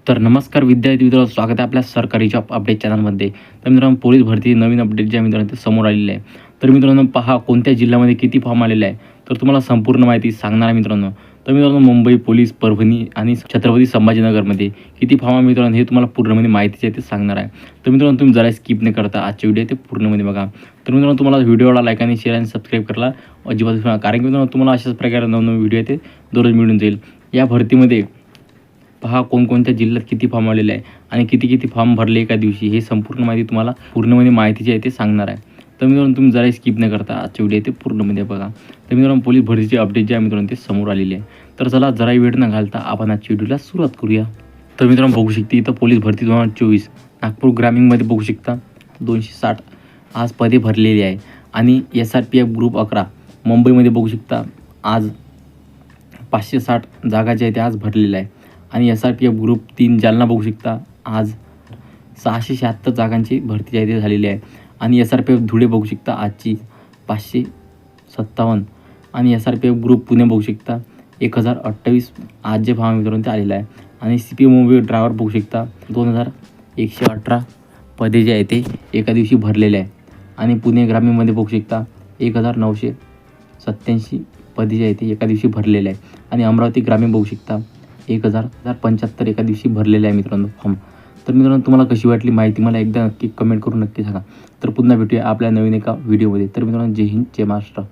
तर नमस्कार विद्यार्थी मित्रांनो, स्वागत आहे आपल्या सरकारी जॉब अपडेट चॅनलमध्ये. तर मित्रांनो, पोलीस भरती नवीन अपडेट ज्या मित्रांनो ते समोर आलेले आहे. तर मित्रांनो पहा, कोणत्या जिल्ह्यामध्ये किती फॉर्म आलेले आहे तर तुम्हाला संपूर्ण माहिती सांगणार आहे मित्रांनो. तर मित्रांनो, मुंबई पोलीस, परभणी आणि छत्रपती संभाजीनगरमध्ये किती फॉर्म आहे मित्रांनो, हे तुम्हाला पूर्णमध्ये माहिती आहे ते सांगणार आहे. तर मित्रांनो, तुम्ही जरा स्किप न करता आजचे व्हिडिओ ते पूर्णमध्ये बघा. तर मित्रांनो, तुम्हाला व्हिडिओला लाईक आणि शेअर आणि सबस्क्राईब करायला अजिबात विसरू नका, कारण की मित्रांनो तुम्हाला अशाच प्रकारे नवनवीन व्हिडिओ ते दररोज मिळून जाईल. या भरतीमध्ये पहा कोणकोणत्या जिल्ह्यात किती फॉर्म आलेले आहे आणि किती फॉर्म भरले एका दिवशी, हे संपूर्ण माहिती तुम्हाला पूर्णमध्ये माहिती जी आहे ते सांगणार आहे. तर मित्रांनो, तुम्ही जरा स्किप न करता आजचे व्हिडिओ ते पूर्णमध्ये बघा. तर मित्रांनो, पोलीस भरतीचे अपडेट जे आहे मित्रांनो ते समोर आलेले आहे. तर चला जरा वेळ न घालता आपण आजच्या व्हिडिओला सुरुवात करूया. तर मित्रांनो, बघू शकते इथं पोलीस भरती 2024 नागपूर ग्रामीणमध्ये बघू शकता 260 आज पदे भरलेली आहे. आणि SRPF ग्रुप 11 मुंबईमध्ये बघू शकता आज 560 जागा ज्या आहेत त्या आज भरलेल्या आहे. आणि SRPF ग्रुप 3 जालना बघू शकता आज 676 जागांची भरती जी आहे ते झालेली आहे. आणि SRPF धुळे बघू शकता आजची 557. आणि SRPF ग्रुप पुणे बघू शकता 1028 आज जे फॉर्म मित्रांनो ते आलेलं आहे. आणि CP मुंबई ड्रायव्हर बघू शकता 2118 पदे जे आहे ते एका दिवशी भरलेले आहे. आणि पुणे ग्रामीणमध्ये बघू शकता 1987 पदे जे आहे ते एका दिवशी भरलेले आहे. आणि अमरावती ग्रामीण बघू शकता 1075 एका दिवशी भरलेले आहे मित्रांनो फॉर्म. तर मित्रांनो, तुम्हाला कशी वाटली माहिती मला एकदा नक्की कमेंट करून नक्की सांगा. तर पुन्हा भेटूया आपल्या नवीन एका व्हिडिओमध्ये. तर मित्रांनो, जय हिंद, जय महाराष्ट्र.